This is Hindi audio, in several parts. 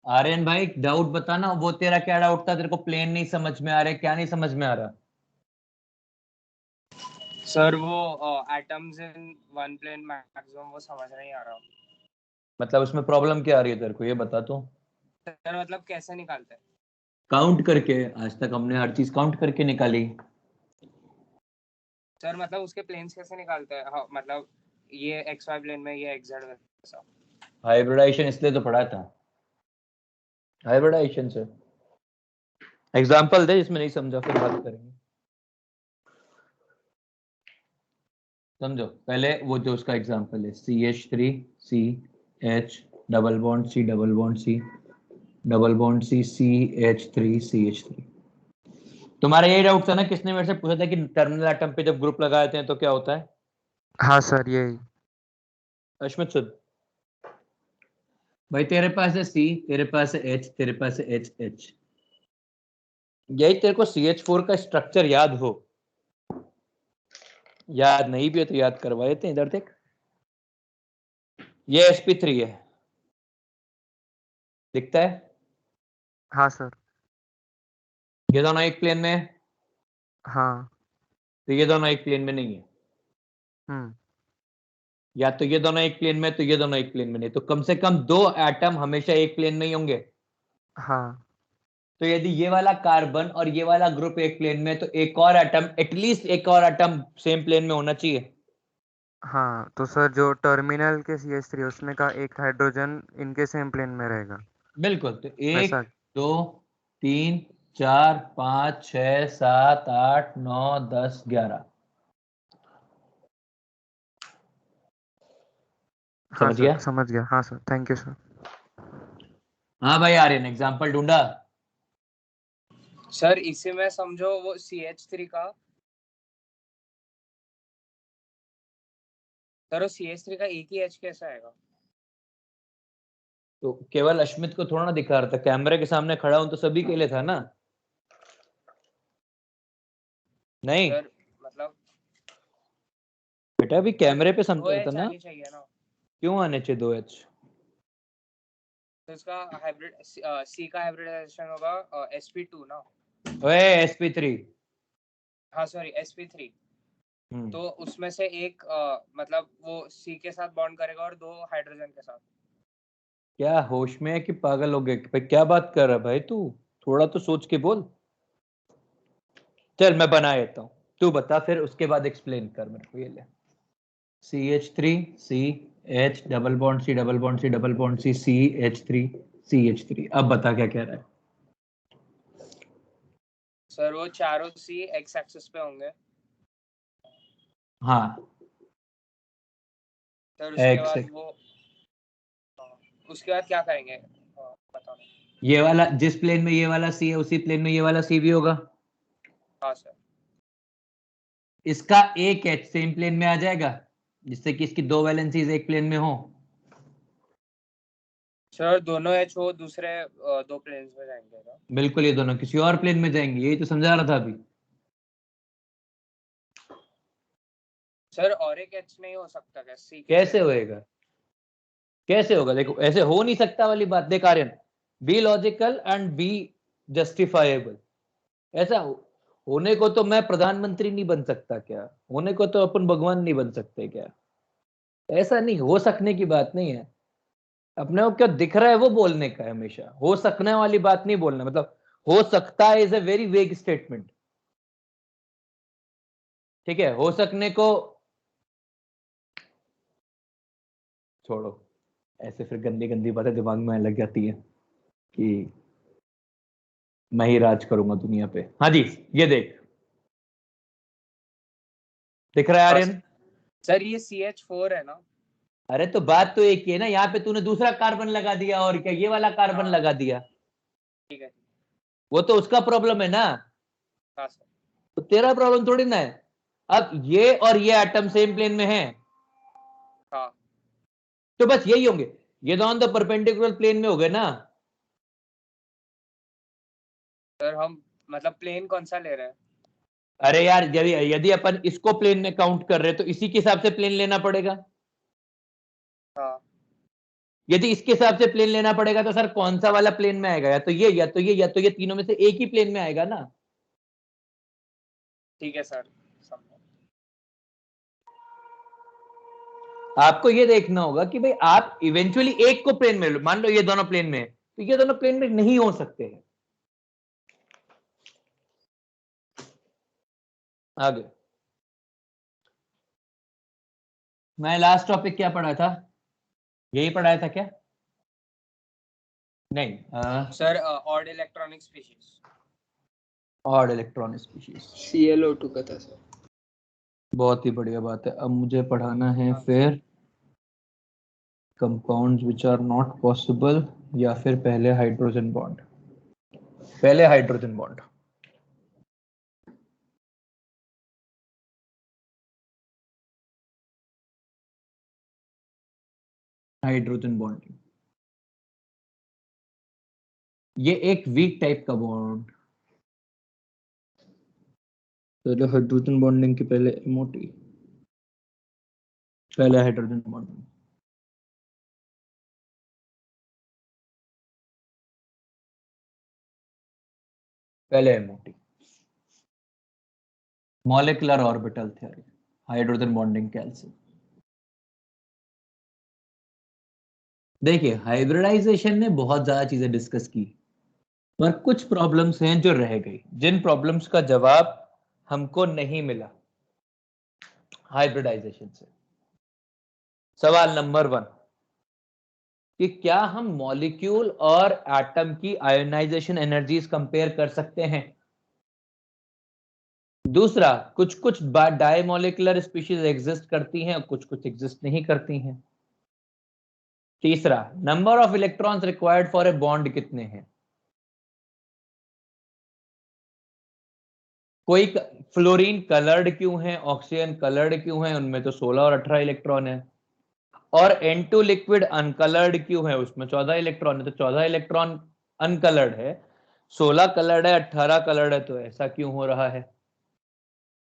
आर्यन भाई डाउट बताना, वो तेरा क्या डाउट था? तेरे को प्लेन नहीं समझ में आ रहा, क्या नहीं समझ में आ रहा? सर वो atoms in one plane maximum वो समझ नहीं आ रहा। मतलब उसमें प्रॉब्लम क्या आ रही है तेरे को, ये बता तो। सर मतलब कैसे निकालते हैं? काउंट करके, आज तक हमने हर चीज काउंट करके निकाली। सर मतलब उसके प्लेन्स कैसे निकालते हैं? हाँ, मतलब ये एक्स वाई प्लेन में, ये एक्स जेड में ऐसा। हाइब्रिडाइजेशन इसलिए तो पढ़ा था, हाइब्रिडाइजेशन से। एग्जांपल दे, जिसमें नहीं समझा फिर बात करेंगे। समझो पहले वो जो उसका एग्जांपल है, CH3 CH double bond C double bond C double bond C CH3 तुम्हारा यही डाउट था ना? किसने मेरे से पूछा था कि टर्मिनल एटम पे जब ग्रुप लगाते हैं तो क्या होता है? हाँ सर यही। अश्मित सुद भाई, तेरे पास है C, तेरे पास है H, तेरे पास है H। यही तेरे को CH4 का स्ट्रक्चर याद हो, याद नहीं भी है तो याद करवा देते हैं। इधर देख, ये sp3 है, दिखता है? हाँ सर। ये दोनों एक प्लेन में है, हाँ। तो ये दोनों एक प्लेन में नहीं है। हम्म। या तो ये दोनों एक प्लेन में, तो ये दोनों एक प्लेन में नहीं, तो कम से कम दो एटम हमेशा एक प्लेन में ही होंगे। हाँ। तो यदि ये वाला कार्बन और ये वाला ग्रुप एक प्लेन में, तो एक और एटम, एटलीस्ट एक और एटम सेम प्लेन में होना चाहिए। हाँ तो सर जो टर्मिनल के CH3 उसमें का एक हाइड्रोजन इनके सेम प्लेन में रहेगा। बिल्कुल। तो एक, वैसा। दो, तीन, चार, पाँच, 6, 7, 8, 9, 10, 11। हाँ समझ सर गया? समझ गया। हाँ सर थैंक यू सर। हाँ भाई आर्यन, एग्जाम्पल ढूंढा? सर इसी में समझो वो CH3 का, सर वो CH3 का एक ही H कैसे आएगा? तो केवल अश्मित को थोड़ा ना दिखा रहा था, कैमरे के सामने खड़ा हूं तो सभी के लिए था ना? नहीं सर मतलब बेटा, अभी कैमरे पे दो समझा था H ना। आनी चाहिए ना। क्यों आने चाहिए 2H? तो इसका हाइब्रिड C का हाइब्रिडाइजेशन होगा sp2 ना। ओए sp3। हाँ सॉरी sp3। हम्म। तो उसमें से एक मतलब वो C के साथ बॉन्ड करेगा और दो हाइड्रोजन के साथ। क्या होश में है कि पागल हो गए भाई? क्या बात कर रहा है भाई तू? थोड़ा तो सोच के बोल। चल मैं बना देता हूँ, तू बता फिर उसके बाद एक्सप्लेन कर मेरे को। ये ले, CH3 CH double bond C double bond C double bond C CH3 अब बता क्या कह रहा है? सर वो चारों C एक्स एक्सिस पे होंगे। हाँ, सर उसके एक्स। बाद वो उसके बाद क्या करेंगे? बताओ। ये वाला जिस प्लेन में ये वाला C है, उसी प्लेन में ये वाला C भी होगा। हाँ सर। इसका एक H सेम प्लेन में आ जाएगा, जिससे कि इसकी दो वैलेंसीज एक प्लेन में हो। सर दोनों H वो दूसरे दो प्लेन्स में जाएंगे ना? बिल्कुल, ये दोनों किसी और प्लेन में जाएंगे, यही तो समझा रहा था अभी। सर और एक H नहीं हो सकता क्या C के कैसे सेम प्लेन होएगा? में? कैसे होगा? देखो, ऐसे हो नहीं सकता वाली बात। देख Aryan, be logical and be justifiable. ऐसा होने को तो मैं प्रधानमंत्री नहीं बन सकता क्या? होने को तो अपन भगवान नहीं बन सकते क्या? ऐसा नहीं हो सकने की बात नहीं है। अपने को क्या दिख रहा है वो बोलने का है हमेशा, हो सकने वाली बात नहीं बोलना। मतलब हो सकता है is a very vague statement. ठीक है, हो सकने को छोड़ो, ऐसे फिर गंदी गंदी बातें दिमाग में लग जाती है कि मैं ही राज करूंगा दुनिया पे। हाँ जी, ये देख, दिख रहा है हाँ आर्यन? सर ये CH4 है ना? अरे तो बात तो एक ही है ना, यहाँ पे तूने दूसरा कार्बन लगा दिया और क्या, ये वाला कार्बन हाँ लगा दिया। ठीक है। वो तो उसका प्रॉब्लम है ना, हाँ सर। तो तेरा प्रॉब्लम थोड़ी ना है। अब ये और ये एटम सेम प्लेन में है, हाँ तो बस यही होंगे। ये दोनों तो परपेंडिकुलर प्लेन में हो गए ना। सर हम मतलब प्लेन कौन सा ले रहे हैं? अरे यार, यदि यदि अपन इसको प्लेन में काउंट कर रहे हैं तो इसी के हिसाब से प्लेन लेना पड़ेगा। हाँ यदि इसके हिसाब से प्लेन लेना पड़ेगा तो सर कौन सा वाला प्लेन में आएगा? या तो ये, या तो ये, या तो ये, तीनों में से एक ही प्लेन में आएगा ना। ठीक है सर, समझा। आपको ये देखना होगा कि भाई आप इवेंचुअली एक को प्लेन में लो, मान लो ये दोनों प्लेन में है, तो ये दोनों प्लेन में नहीं हो सकते हैं। आगे मैं लास्ट टॉपिक क्या पढ़ा था? यही पढ़ाया था क्या? नहीं, sir odd electronic species. Odd electronic species, ClO2 का था सर। बहुत ही बढ़िया बात है। अब मुझे पढ़ाना है फिर compounds which are not possible, या फिर पहले हाइड्रोजन बॉन्ड। पहले हाइड्रोजन बॉन्ड। हाइड्रोजन बॉन्डिंग, ये एक वीक टाइप का बॉन्ड। पहले हाइड्रोजन बॉन्डिंग के पहले एमओटी, पहले हाइड्रोजन बॉन्डिंग। पहले MOT, molecular orbital theory, hydrogen bonding calcium. देखिए हाइब्रिडाइजेशन ने बहुत ज्यादा चीजें डिस्कस की, पर कुछ प्रॉब्लम्स हैं जो रह गई, जिन प्रॉब्लम्स का जवाब हमको नहीं मिला हाइब्रिडाइजेशन से। सवाल नंबर 1 कि क्या हम मॉलिक्यूल और एटम की आयोनाइजेशन एनर्जीज कंपेयर कर सकते हैं? दूसरा, कुछ कुछ डायमोलिकुलर स्पीशीज एग्जिस्ट करती हैं, कुछ कुछ एग्जिस्ट नहीं करती हैं। तीसरा, number of electrons required for a bond कितने हैं? कोई फ्लोरीन कलर्ड क्यों है, ऑक्सीजन कलर्ड क्यों है? उनमें तो 16 और 18 इलेक्ट्रॉन है। और N2 लिक्विड अनकलर्ड क्यों है? उसमें 14 इलेक्ट्रॉन है। तो 14 इलेक्ट्रॉन अनकलर्ड है, 16 कलर्ड है, 18 कलर्ड है, तो ऐसा क्यों हो रहा है?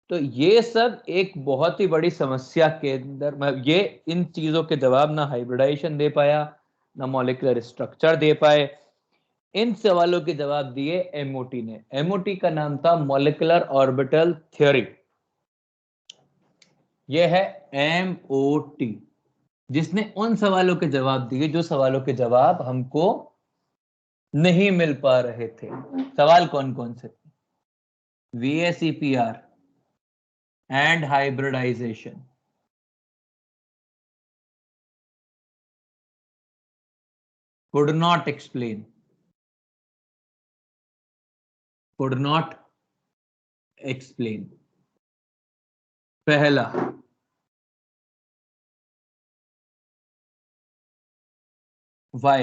तो ये सब एक बहुत ही बड़ी समस्या के अंदर, ये इन चीजों के जवाब ना हाइब्रिडाइजेशन दे पाया, ना मॉलिक्यूलर स्ट्रक्चर दे पाए। इन सवालों के जवाब दिए एमओटी ने। एमओटी का नाम था मॉलिक्यूलर ऑर्बिटल थ्योरी। ये है एमओटी, जिसने उन सवालों के जवाब दिए जो सवालों के जवाब हमको नहीं मिल पा रहे थे। सवाल कौन कौन से थे? VSEPR and hybridization, could not explain, could not explain। पहला, why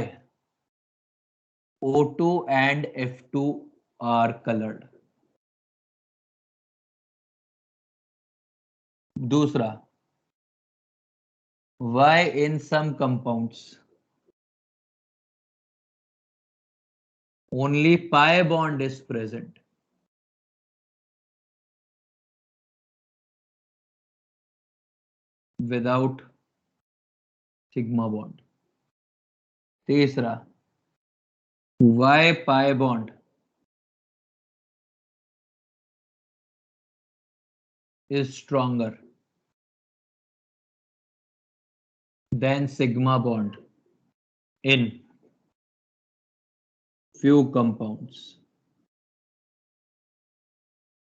O2 and F2 are colored। दूसरा, why in some compounds only pi bond is present without sigma bond। तीसरा, why pi bond is stronger than sigma bond in few compounds।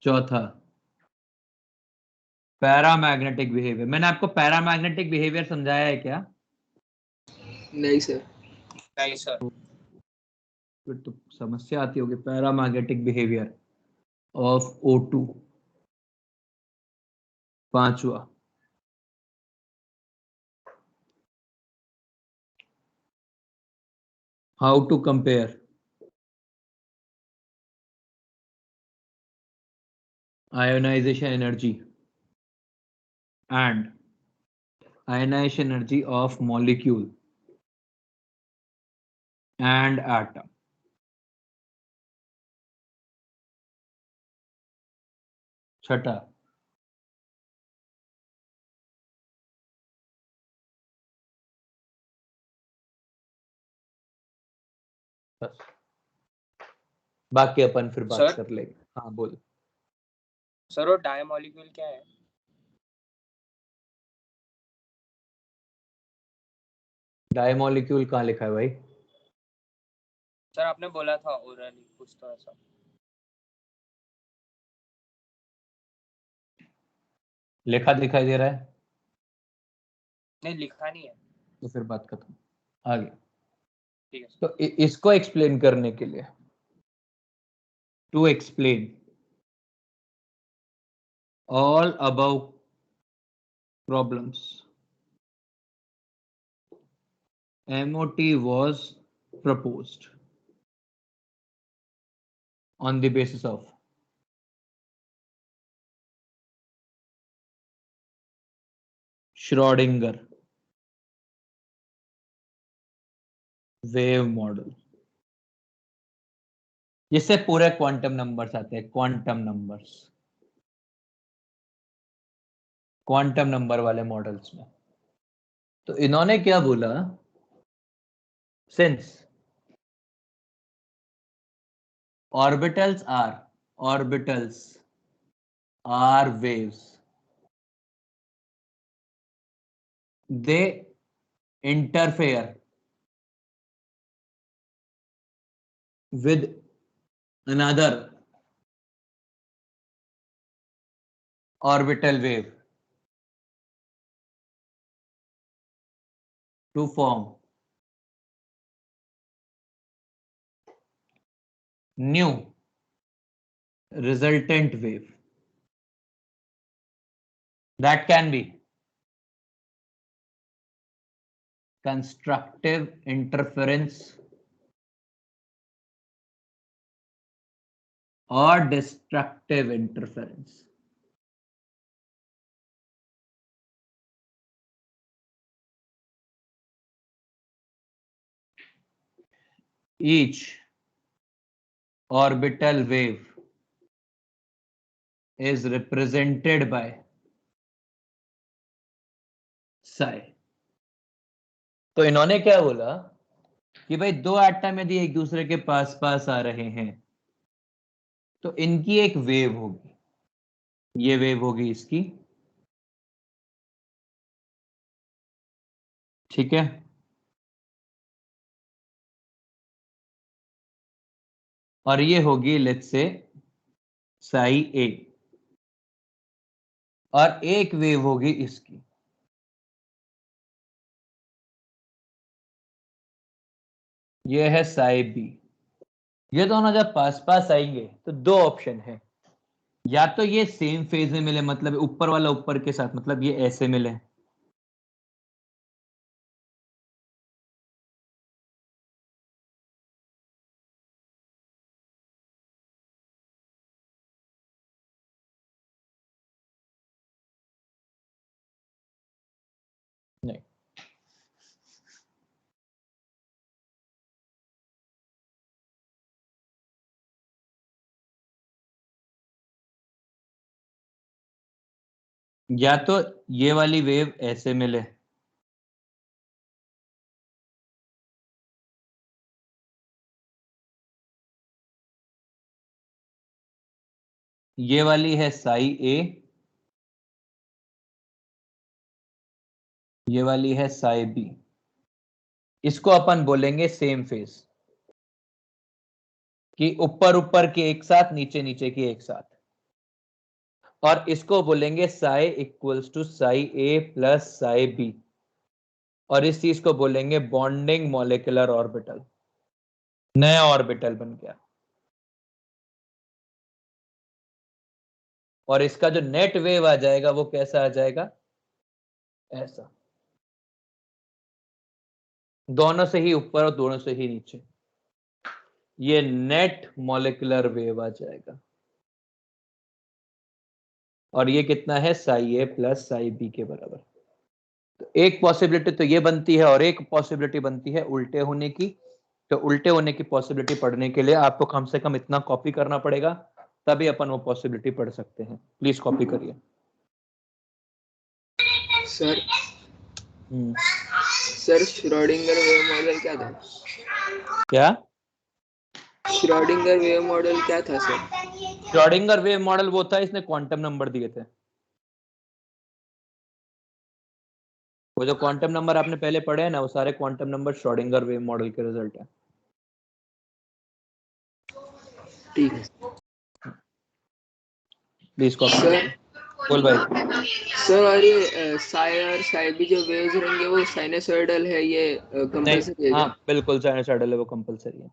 चौथा, पैरामैग्नेटिक बिहेवियर। मैंने आपको पैरामैग्नेटिक बिहेवियर समझाया है क्या? नहीं सर। नहीं सर। फिर तो समस्या आती होगी। Paramagnetic behaviour of O2। पांचवा, how to compare ionization energy and ionization energy of molecule and atom। छठा, बस, बाकी अपन फिर बात सर? कर लेंगे। हाँ बोल। सर वो डाई मॉलिक्यूल क्या है? डाई मॉलिक्यूल कहाँ लिखा है भाई? सर आपने बोला था ओरली कुछ तो ऐसा। लिखा दिखाई दे रहा है? नहीं लिखा नहीं है। तो फिर बात खत्म, आगे। ठीक है सर। तो इसको एक्सप्लेन करने के लिए, to explain all above problems, MOT was proposed on the basis of Schrödinger wave model, जिससे पूरे क्वांटम नंबर्स आते हैं, क्वांटम नंबर्स, क्वांटम नंबर वाले मॉडल्स में। तो इन्होंने क्या बोला, since orbitals are waves, they interfere with another orbital wave to form new resultant wave that can be constructive interference or destructive interference. Each orbital wave is represented by psi. तो इन्होंने क्या बोला कि भाई दो एटम यदि एक दूसरे के पास पास आ रहे हैं तो इनकी एक वेव होगी, ये वेव होगी इसकी, ठीक है। और ये होगी लेट्स से साई ए, और एक वेव होगी इसकी, ये है साई बी। ये दोनों जब पास पास आएंगे तो दो ऑप्शन है, या तो ये सेम फेज में मिले, मतलब ऊपर वाला ऊपर के साथ, मतलब ये ऐसे मिले, नहीं, या तो ये वाली वेव ऐसे मिले, ये वाली है साई ए, ये वाली है साई बी, इसको अपन बोलेंगे सेम फेज, कि ऊपर ऊपर के एक साथ, नीचे नीचे के एक साथ, और इसको बोलेंगे psi equals to psi A plus psi B, और इस चीज को बोलेंगे बॉन्डिंग मॉलिक्यूलर ऑर्बिटल, नया ऑर्बिटल बन गया। और इसका जो नेट वेव आ जाएगा वो कैसा आ जाएगा, ऐसा, दोनों से ही ऊपर और दोनों से ही नीचे, ये नेट मॉलिक्यूलर वेव आ जाएगा। और ये कितना है, Sai A plus psi B के बराबर। तो एक पॉसिबिलिटी तो ये बनती है, और एक पॉसिबिलिटी बनती है उल्टे होने की। तो उल्टे होने की पॉसिबिलिटी पढ़ने के लिए आपको कम से कम इतना कॉपी करना पड़ेगा, तभी अपन वो पॉसिबिलिटी पढ़ सकते हैं। प्लीज कॉपी करिए। Sir sir Schrodinger wave model क्या था? क्या? श्रोडिंगर वेव मॉडल क्या था सर? श्रोडिंगर वेव मॉडल वो था, इसने क्वांटम नंबर दिए थे। वो जो क्वांटम नंबर आपने पहले पढ़े हैं ना, वो सारे quantum number Schrodinger wave model के रिजल्ट है। ठीक है प्लीज कॉपी सर। बोल भाई। सर और ये साई और साई भी जो वेव्स रहेंगे वो साइनसोइडल है, ये नहीं, कंपलसरी है हाँ क्या? बिल्कुल साइनोसॉइडल है, वो कंपलसरी है।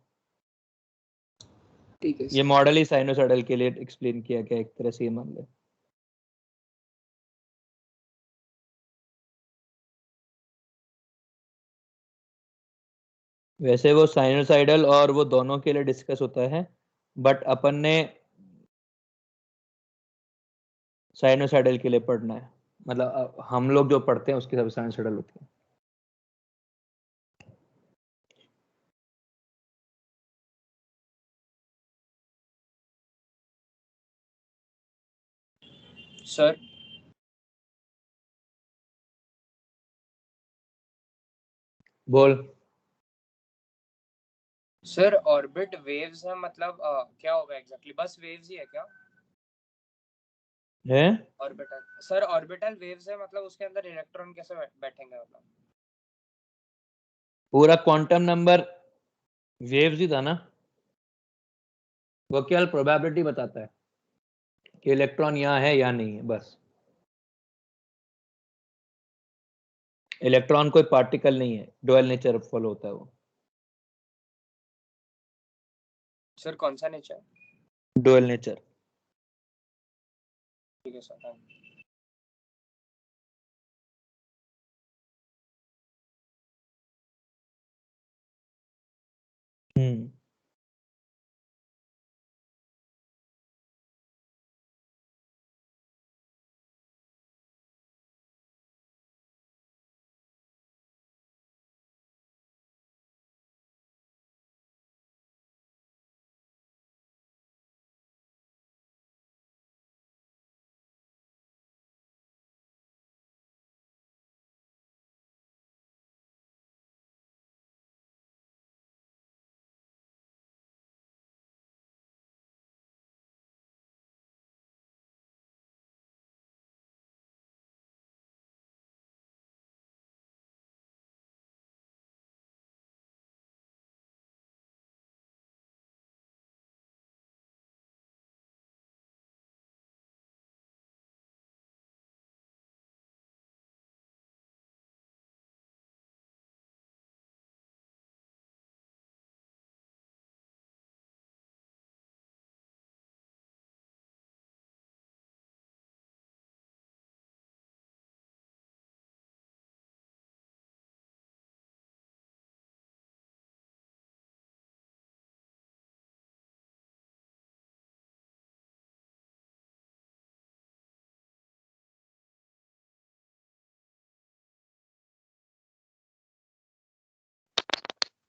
ठीक है ये सर। मॉडल ही साइनोसॉइडल के लिए एक्सप्लेन किया गया, एक तरह से ये मान ले। वैसे वो साइनोसॉइडल और वो दोनों के लिए डिस्कस होता है, बट अपन ने साइनोसॉइडल के लिए पढ़ना है। मतलब हम लोग जो पढ़ते हैं उसके सब साइनोसॉइडल होती है। सर बोल। सर ऑर्बिट वेव्स है मतलब क्या होगा एग्जैक्टली? बस वेव्स ही है क्या है ऑर्बिटल? सर ऑर्बिटल वेव्स है मतलब उसके अंदर इलेक्ट्रॉन कैसे बैठेंगे मतलब? पूरा क्वांटम नंबर वेव्स ही था ना, वो केवल प्रोबेबिलिटी बताता है कि इलेक्ट्रॉन यहाँ है या नहीं है, बस। इलेक्ट्रॉन कोई पार्टिकल नहीं है, डुअल नेचर फॉलो होता है वो। सर कौन सा नेचर? Dual nature. ठीक है sir, thank you. Hmm.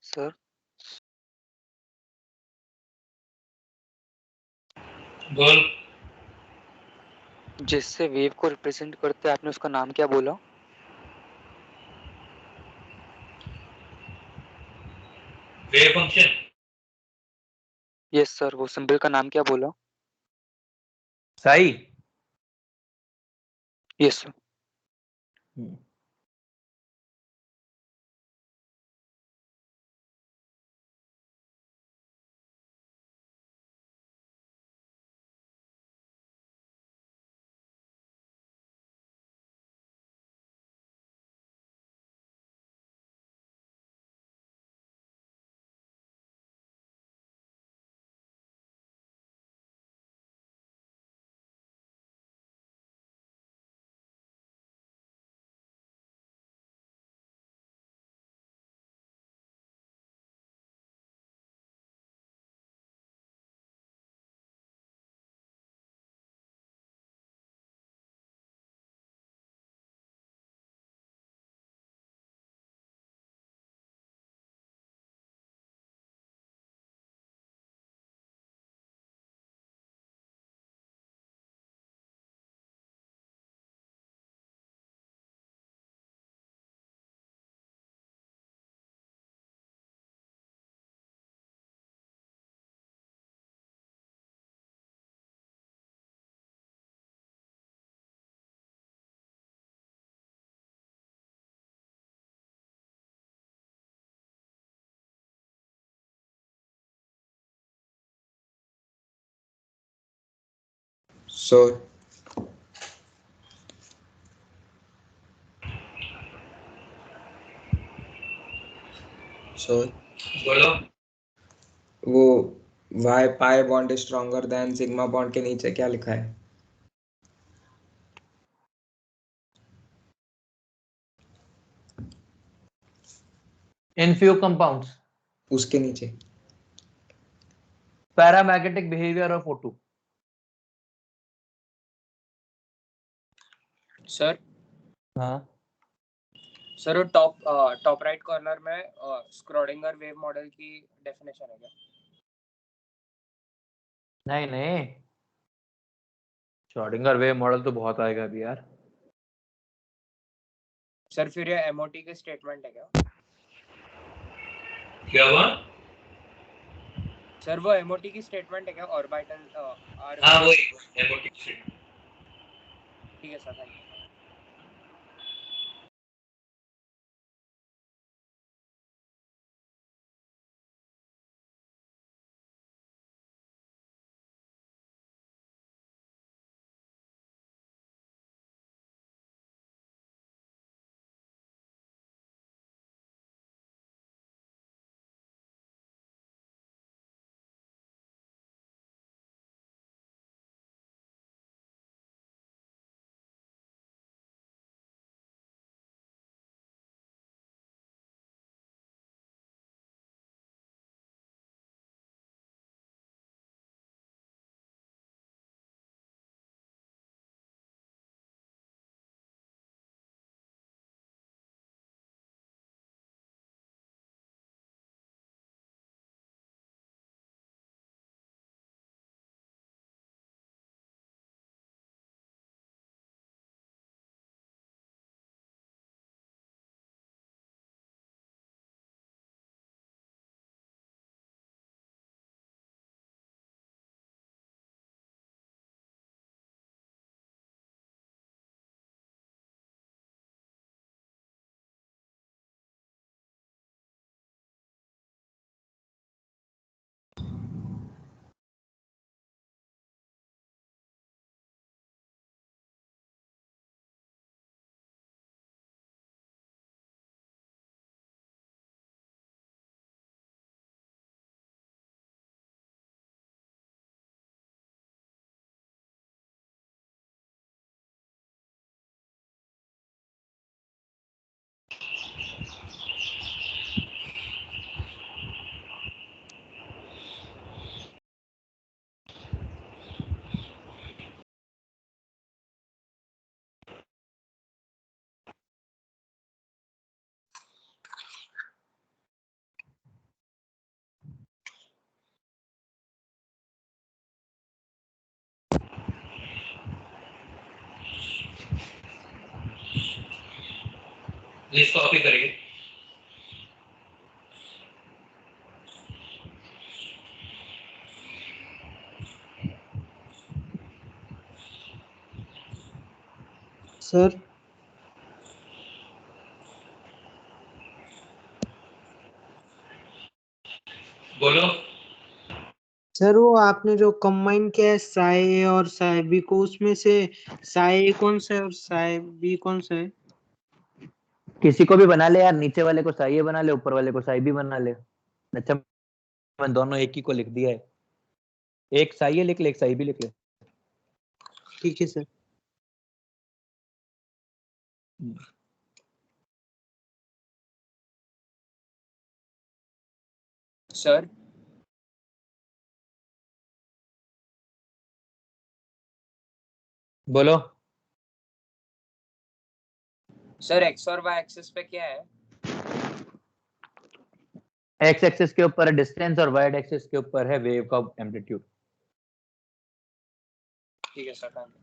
Sir बोल। जिससे वेव को रिप्रेजेंट करते हैं आपने उसका नाम क्या बोला? Wave function. यस सर, वो सिंबल का नाम क्या बोला? Psi. Yes sir. Hmm. Sir sir बोलो। वो why pi bond is stronger than sigma bond के नीचे क्या लिखा है? इन फ्यू कंपाउंड्स उसके नीचे paramagnetic behaviour of O2। Sir हाँ सर वो टॉप राइट कॉर्नर में स्क्रोडिंगर वेव मॉडल की डेफिनेशन है क्या? नहीं नहीं, श्रोडिंगर वेव मॉडल तो बहुत आएगा अभी यार। सर फिर ये एमओटी के स्टेटमेंट है क्या? क्या हुआ? सर वो एमओटी की स्टेटमेंट है क्या? ऑर्बिटल हाँ वही एमओटी। ठीक है sir, thank you. Please copy करिए। सर बोलो। सर वो आपने जो कंबाइन किया है साई और साई बी को, उसमें से साई कौन सा है और साई बी कौन सा है? किसी को भी बना ले यार, नीचे वाले को साई बना ले, ऊपर वाले को साई भी बना ले। अच्छा मैं दोनों एक ही को लिख दिया है, एक साई लिख ले एक साई भी लिख ले। ठीक है सर। सर बोलो। सर एक्स और वाई एक्सिस पे क्या है? एक्स एक्सिस के ऊपर है डिस्टेंस और वाई एक्सिस के ऊपर है वेव का एम्पलीट्यूड। ठीक है सर, थैंक यू।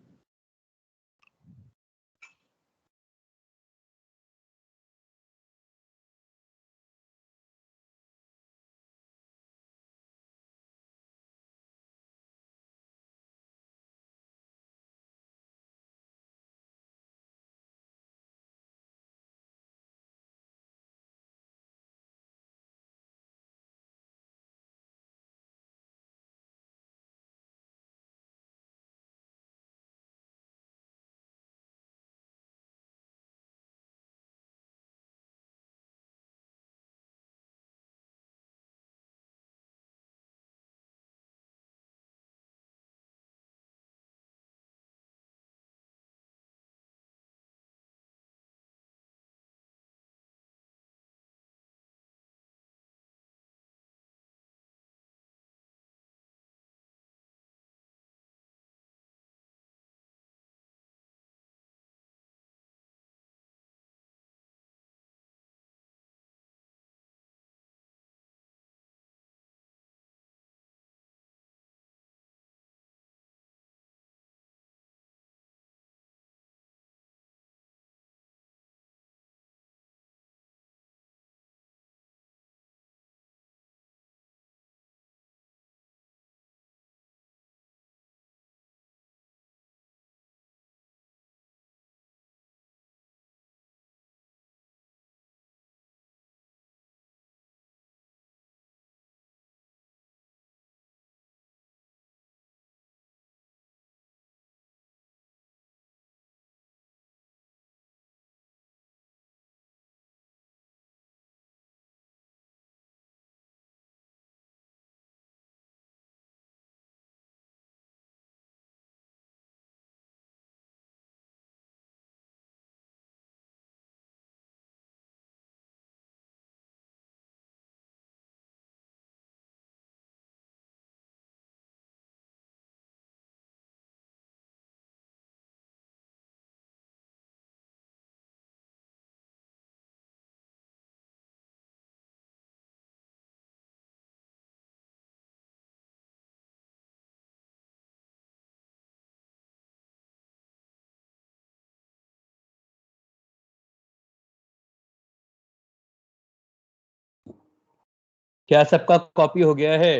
क्या सबका कॉपी हो गया है?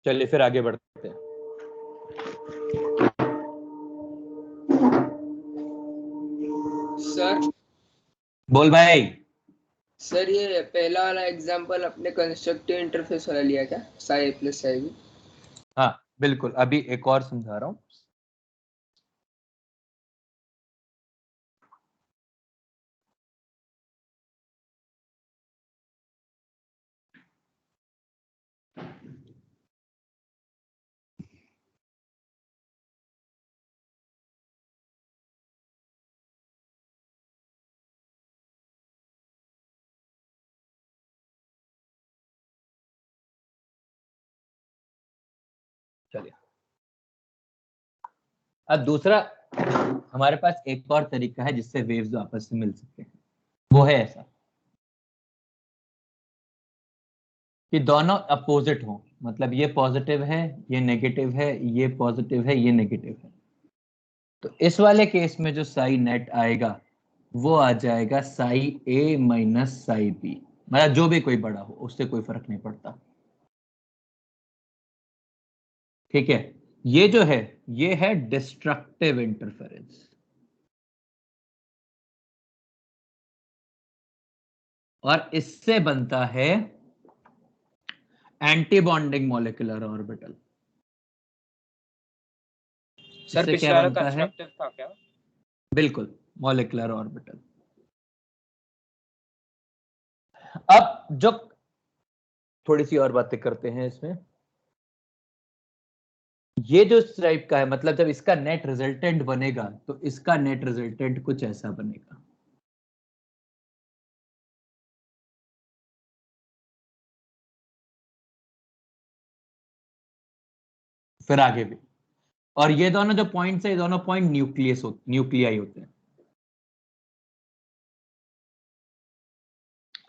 चलिए फिर आगे बढ़ते हैं। सर बोल भाई। सर ये पहला वाला एग्जांपल अपने कंस्ट्रक्टिव इंटरफेस वाला लिया क्या, साई प्लस साई भी? हाँ बिल्कुल, अभी एक और समझा रहा हूं। चलिए, अब दूसरा हमारे पास एक और तरीका है जिससे वेव्स आपस में मिल सकते हैं। वो है ऐसा कि दोनों अपोजिट हो, मतलब ये पॉजिटिव है, ये नेगेटिव है, ये पॉजिटिव है, ये नेगेटिव है। तो इस वाले केस में जो साई नेट आएगा वो आ जाएगा साई ए माइनस साई बी, मतलब जो भी कोई बड़ा हो उससे कोई फर्क नहीं पड़ता। ठीक है, ये जो है ये है डिस्ट्रक्टिव इंटरफेरेंस, और इससे बनता है anti bonding molecular orbital. Sir इससे पिछले क्या वाला बनता है? कंस्ट्रक्टिव था क्या? बिल्कुल, मॉलिक्यूलर ऑर्बिटल। अब जो थोड़ी सी और बातें करते हैं इसमें, ये जो टाइप का है, मतलब जब इसका नेट रिजल्टेंट बनेगा तो इसका नेट रिजल्टेंट कुछ ऐसा बनेगा। फिर आगे भी, और ये दोनों जो पॉइंट्स है, ये दोनों पॉइंट न्यूक्लियाई होते हैं।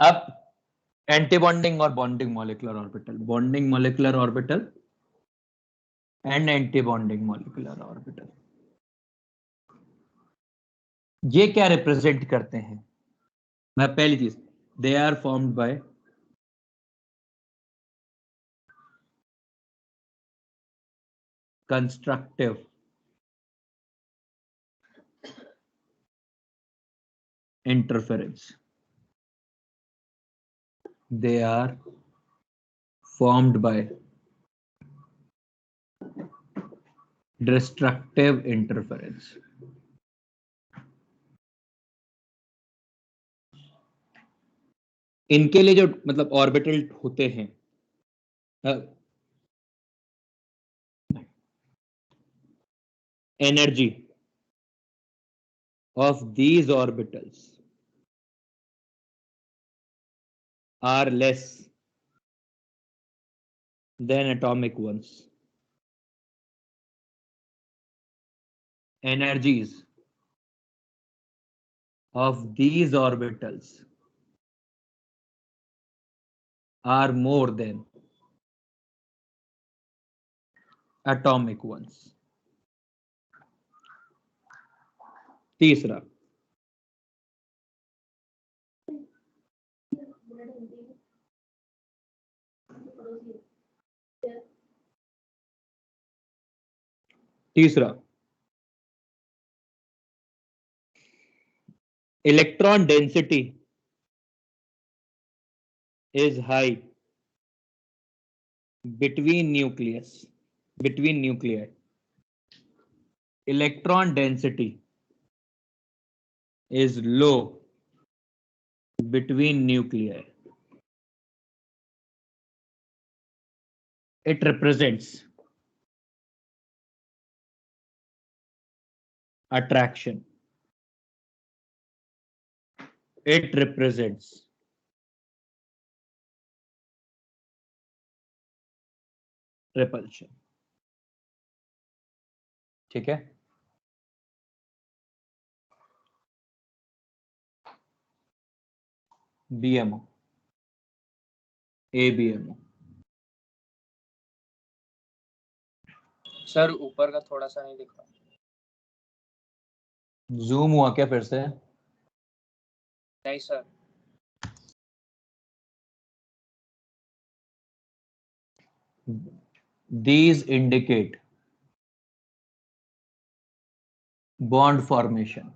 अब एंटी बॉन्डिंग और bonding molecular orbital, bonding molecular orbital and anti bonding molecular orbital, ये क्या रिप्रेजेंट करते हैं? मैं पहली चीज, they are formed by constructive interference. They are formed by destructive interference. इनके लिए जो मतलब ऑर्बिटल होते हैं, energy of these orbitals are less than atomic ones. Energies of these orbitals are more than atomic ones. तीसरा, electron density is high between nuclei. Electron density is low between nuclei. It represents attraction. It represents repulsion. ठीक है, BMO ABMO। सर ऊपर का थोड़ा सा नहीं दिख रहा। जूम हुआ क्या फिर से? नहीं sir. These indicate bond formation.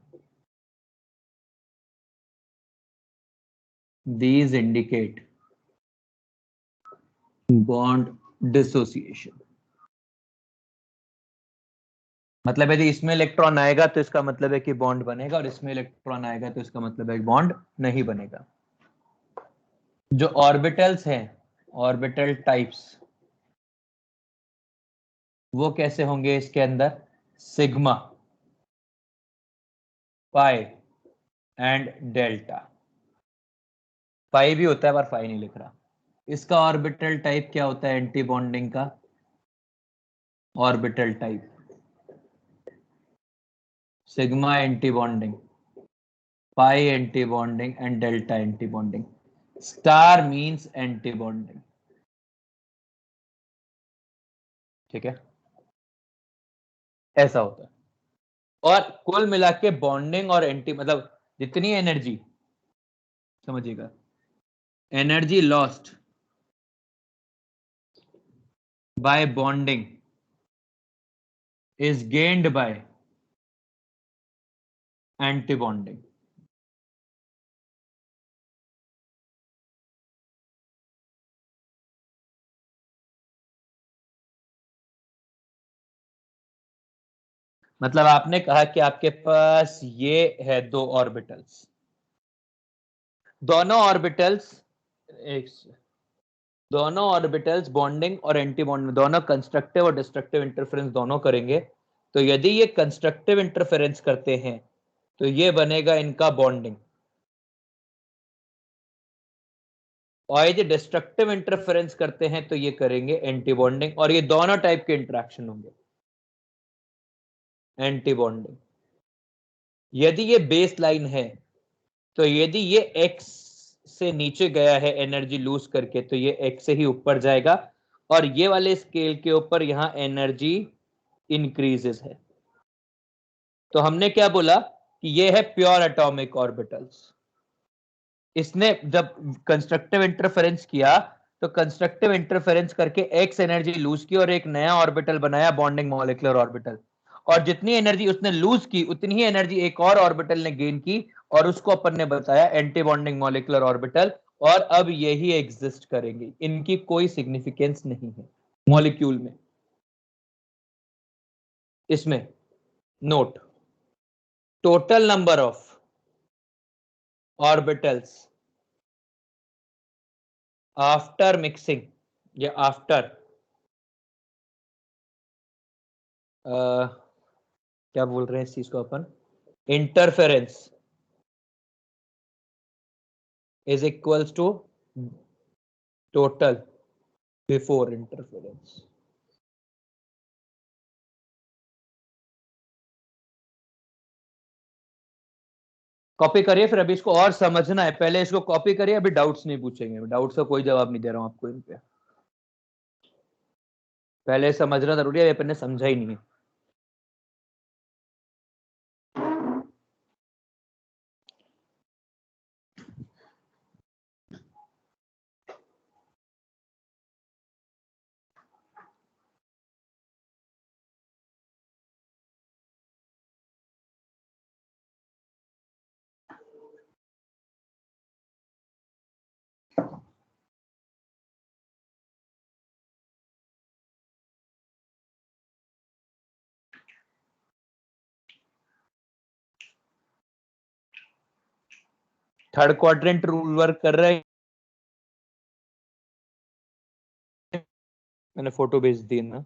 These indicate bond dissociation। मतलब यदि इसमें इलेक्ट्रॉन आएगा तो इसका मतलब है कि बॉन्ड बनेगा, और इसमें इलेक्ट्रॉन आएगा तो इसका मतलब है बॉन्ड नहीं बनेगा। जो ऑर्बिटल्स हैं, ऑर्बिटल टाइप्स, वो कैसे होंगे इसके अंदर? Sigma, pi and delta. Pi भी होता है पर पाई नहीं लिख रहा। इसका ऑर्बिटल टाइप क्या होता है? एंटी बॉन्डिंग का orbital type sigma anti bonding, pi anti bonding and delta anti bonding. Star means anti bonding. ठीक है, ऐसा होता है। और कुल मिला के बॉन्डिंग और एंटी मतलब जितनी एनर्जी, समझिएगा, energy lost by bonding is gained by anti-bonding। मतलब आपने कहा कि आपके पास ये है दो ऑर्बिटल्स, दोनों ऑर्बिटल्स दोनों ऑर्बिटल्स बॉन्डिंग और एंटी बॉन्डिंग दोनों कंस्ट्रक्टिव और डिस्ट्रक्टिव इंटरफेरेंस दोनों करेंगे। तो यदि ये कंस्ट्रक्टिव इंटरफेरेंस करते हैं तो ये बनेगा इनका बॉन्डिंग, और यदि डिस्ट्रक्टिव इंटरफेरेंस करते हैं तो ये करेंगे एंटी बॉन्डिंग, और ये दोनों टाइप के इंटरेक्शन होंगे एंटी बॉन्डिंग। यदि ये बेस लाइन है तो यदि ये x से नीचे गया है एनर्जी लूज करके तो ये x से ही ऊपर जाएगा, और ये वाले स्केल के ऊपर यहां एनर्जी इंक्रीजेस है। तो हमने क्या बोला कि ये है प्योर एटॉमिक ऑर्बिटल्स। इसने जब कंस्ट्रक्टिव इंटरफेरेंस किया तो कंस्ट्रक्टिव इंटरफेरेंस करके x एनर्जी लूज की और एक नया ऑर्बिटल बनाया बॉन्डिंग मॉलिक्यूलर ऑर्बिटल, और जितनी एनर्जी उसने लूज की उतनी ही एनर्जी एक और ऑर्बिटल ने गेन की, और उसको अपन ने बताया एंटी बॉन्डिंग मॉलिक्यूलर ऑर्बिटल। और अब यही एग्जिस्ट करेंगे, इनकी कोई सिग्निफिकेंस नहीं है मॉलिक्यूल में। इसमें note, total number of orbitals after mixing या आफ्टर क्या बोल रहे हैं इस चीज को अपन, interference is equals to total before interference. Copy करिए, फिर अभी इसको और समझना है, पहले इसको कॉपी करिए, अभी डाउट्स नहीं पूछेंगे, डाउट्स का कोई जवाब नहीं दे रहा हूं आपको इन पे। पहले समझना जरूरी है, अपन ने समझा ही नहीं है। थर्ड क्वाड्रेंट रूल वर्क कर रहा है? मैंने फोटो भेज दी ना।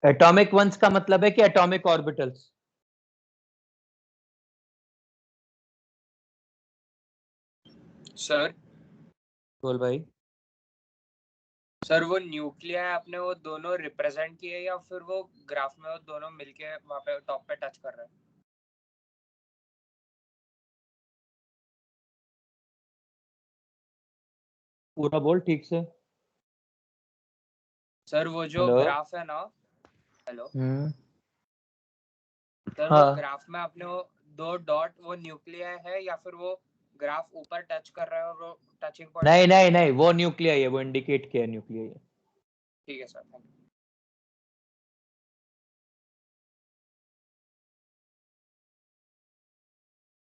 एटॉमिक वंस का मतलब है कि एटॉमिक ऑर्बिटल्स। सर बोल भाई। सर वो न्यूक्लिया आपने वो दोनों रिप्रेजेंट किए या फिर वो ग्राफ में वो दोनों मिलके वहां पे टॉप पे टच कर रहे हैं? पूरा बोल ठीक से। सर वो जो हेलो। ग्राफ है ना, हेलो सर, वो हाँ। ग्राफ में आपने वो दो डॉट वो न्यूक्लिया है या फिर वो ग्राफ ऊपर टच कर रहा है और वो टचिंग पॉइंट? नहीं नहीं नहीं, वो न्यूक्लिया है, वो इंडिकेट किया न्यूक्लिया है। ठीक है सर, थैंक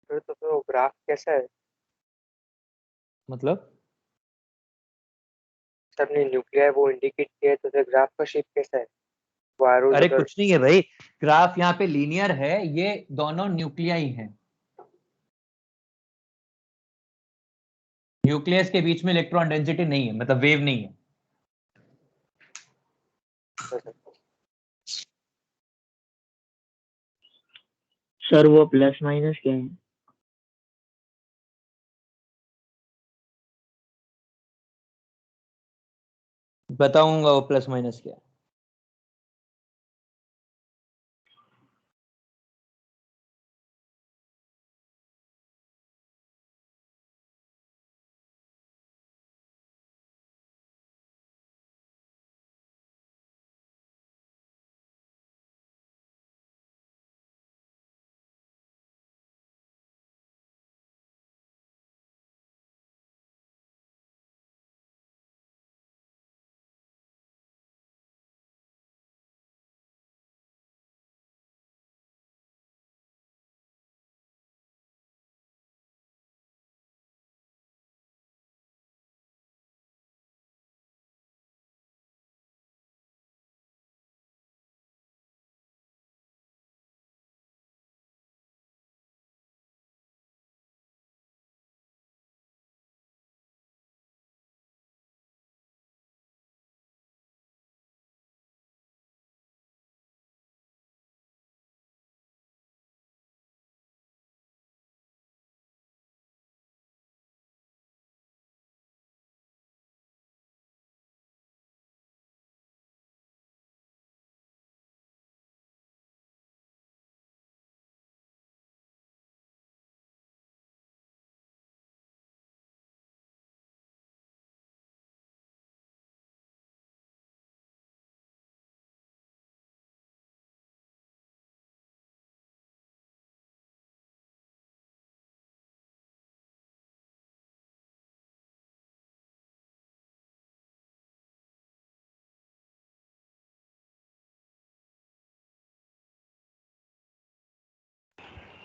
यू। तो वो ग्राफ कैसा है? मतलब सर ने न्यूक्लियर वो इंडिकेट किया है, तो फिर ग्राफ का शेप कैसा है? वो एरोज अरे अगर कुछ नहीं है भाई, ग्राफ यहाँ पे लीनियर है, ये दोनों न्यूक्लिया ही हैं। न्यूक्लियस के बीच में इलेक्ट्रॉन डेंसिटी नहीं है, मतलब वेव नहीं है। सर वो प्लस माइनस क्या है? बताऊंगा वो प्लस माइनस क्या है।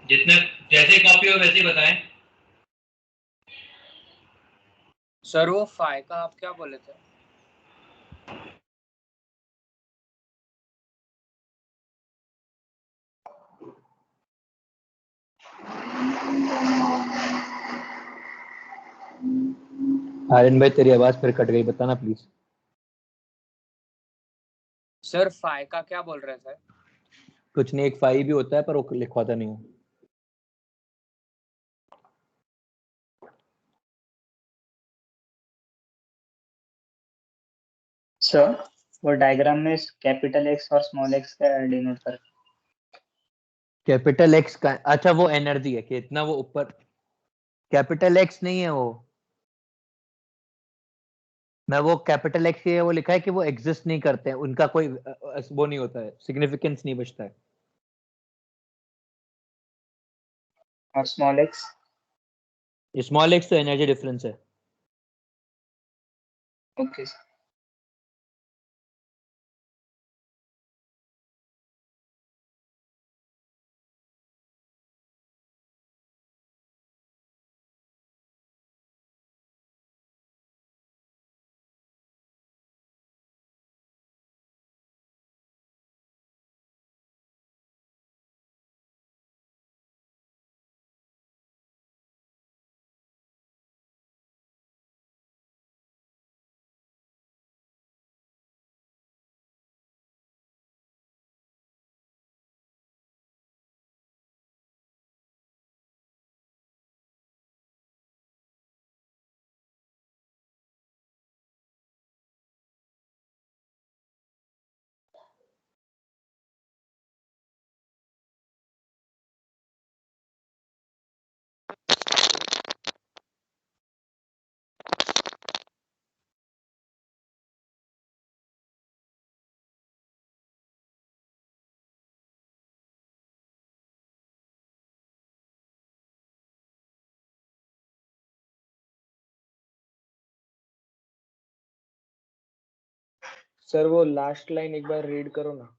जितने जैसे कॉपी हो वैसे बताएं। सर वो फाई का आप क्या बोले थे? आर्यन भाई तेरी आवाज फिर कट गई, बताना प्लीज। सर फाई का क्या बोल रहे थे? कुछ नहीं, एक फाई भी होता है पर वो लिखवाता नहीं हूँ। सर वो डायग्राम में कैपिटल एक्स और स्मॉल एक्स का डिनोट कर। कैपिटल एक्स का, अच्छा वो एनर्जी है कि इतना वो ऊपर। कैपिटल एक्स नहीं है वो। मैं वो कैपिटल एक्स ये वो लिखा है कि वो एग्जिस्ट नहीं करते हैं, उनका कोई वो नहीं होता है, सिग्निफिकेंस नहीं बचता है। और स्मॉल एक्स? स्मॉल एक्स तो एनर्जी डिफरेंस है। ओके। सर वो लास्ट लाइन एक बार रीड करो ना।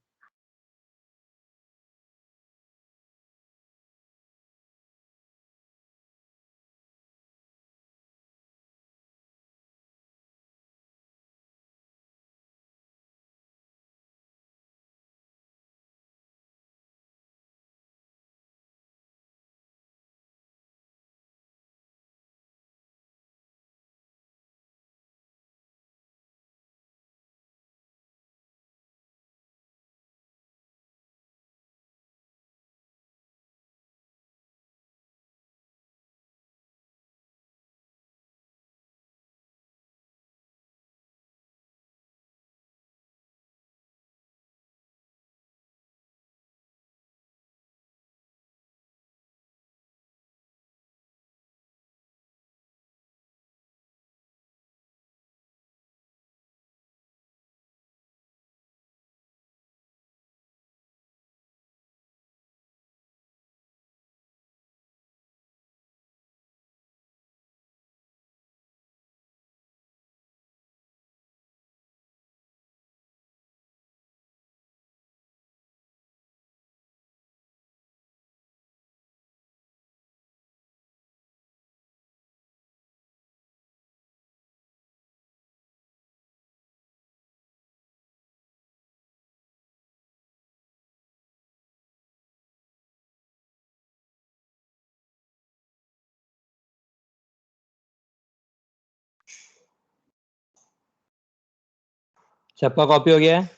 सबका कॉपी हो गया है?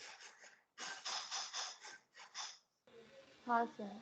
हाँ सर।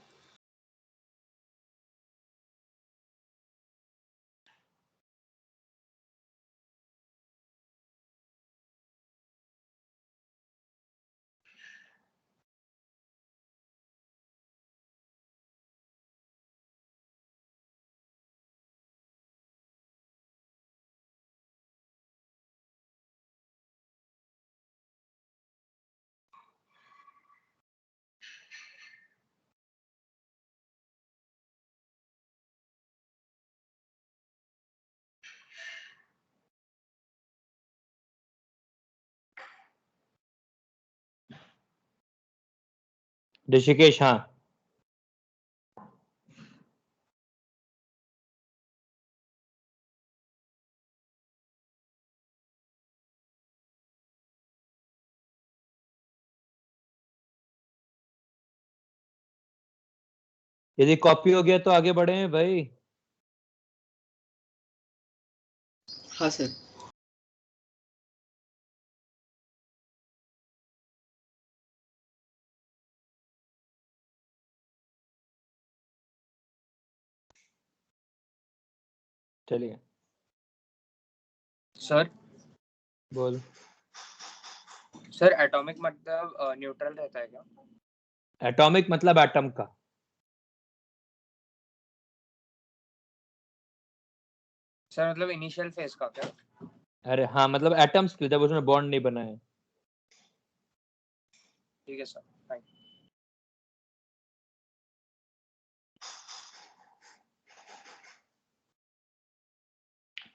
ऋषिकेश, हाँ। यदि कॉपी हो गया तो आगे बढ़े हैं भाई। हाँ सर। चलिए सर बोल। सर एटॉमिक मतलब न्यूट्रल रहता है क्या? एटॉमिक मतलब एटम का। सर मतलब इनिशियल फेज का क्या? अरे हाँ, मतलब एटम्स के, जब उसमें बॉन्ड नहीं बना है। ठीक है सर, थैंक यू।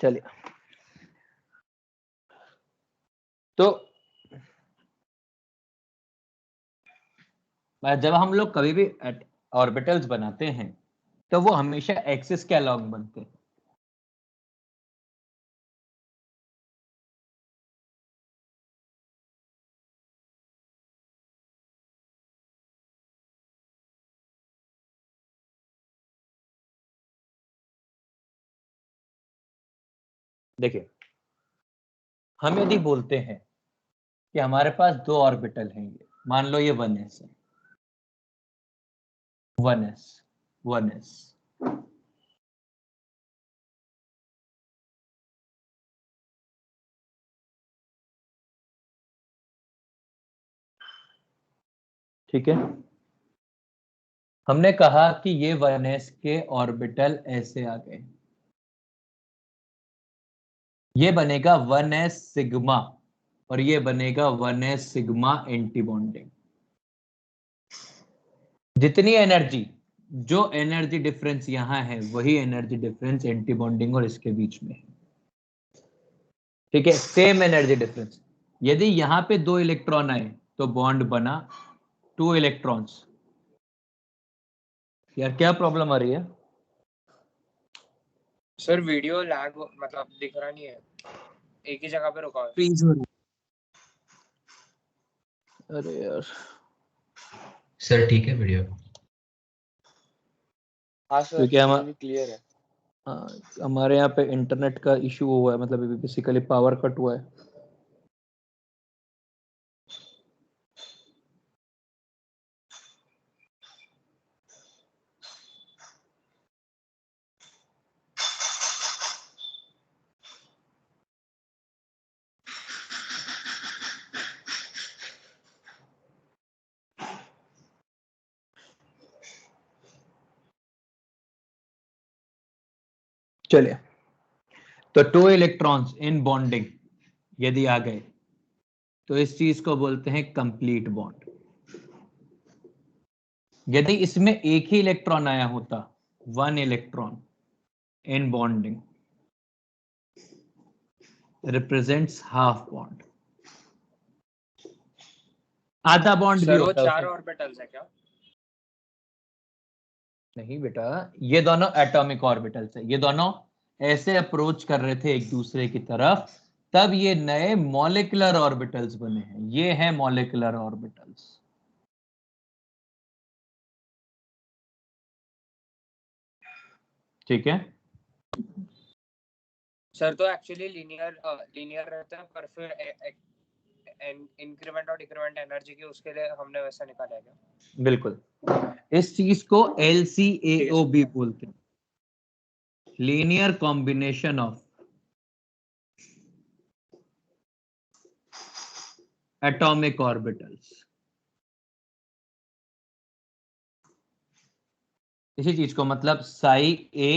चलिए, तो जब हम लोग कभी भी ऑर्बिटल्स बनाते हैं तो वो हमेशा एक्सिस के अलॉन्ग बनते हैं। देखिए, हम यदि बोलते हैं कि हमारे पास दो ऑर्बिटल हैं, ये मान लो ये 1s है, 1s 1s, ठीक है। हमने कहा कि ये 1s के ऑर्बिटल ऐसे आ गए, ये बनेगा 1s सिग्मा और ये बनेगा 1s सिग्मा एंटी बॉन्डिंग। जितनी एनर्जी, जो एनर्जी डिफरेंस यहां है वही एनर्जी डिफरेंस एंटी बॉन्डिंग और इसके बीच में है, ठीक है, सेम एनर्जी डिफरेंस। यदि यहां पे 2 इलेक्ट्रॉन आए तो बॉन्ड बना 2 इलेक्ट्रॉन्स। यार क्या प्रॉब्लम आ रही है? सर वीडियो लैग मतलब दिख रहा नहीं है, एक ही जगह पे रुका है। फ्रीज हो रहा अरे यार सर ठीक है वीडियो? हाँ सर, क्योंकि हम भी क्लियर है। हमारे यहाँ पे इंटरनेट का इशू हुआ है, मतलब बेसिकली पावर कट हुआ है। चलिए, तो 2 इलेक्ट्रॉन्स इन बॉन्डिंग यदि आ गए तो इस चीज को बोलते हैं कंप्लीट बॉन्ड। यदि इसमें एक ही इलेक्ट्रॉन आया होता, 1 electron in bonding represents half bond. आधा बॉन्ड भी सर वो होता है 4 उसमें। ऑर्बिटल्स है क्या? नहीं बेटा, ये दोनों एटॉमिक ऑर्बिटल्स है, ये दोनों ऐसे अप्रोच कर रहे थे एक दूसरे की तरफ, तब ये नए मॉलिक्यूलर ऑर्बिटल्स बने हैं। ये हैं मॉलिक्यूलर ऑर्बिटल्स। ठीक है। सर तो एक्चुअली लीनियर रहता है, पर फिर इंक्रीमेंट और डिक्रीमेंट एनर्जी की उसके लिए हमने वैसा निकाला है क्या? बिल्कुल, इस चीज को LCAO भी बोलते हैं, linear combination of atomic orbitals. इसी चीज को मतलब Sai A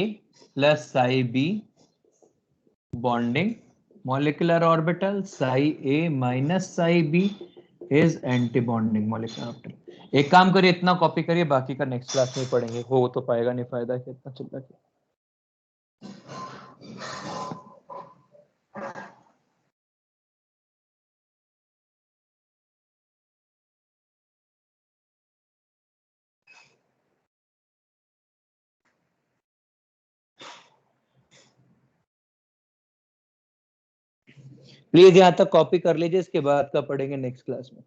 plus psi B bonding molecular orbital, Sai A minus psi B is anti bonding molecular orbital. एक काम करिए, इतना कॉपी करिए, बाकी का नेक्स्ट क्लास में पढ़ेंगे। हो तो पाएगा, नहीं फायदा क्या इतना चिल्ला के। प्लीज यहाँ तक कॉपी कर लीजिए, इसके बाद का पढ़ेंगे नेक्स्ट क्लास में।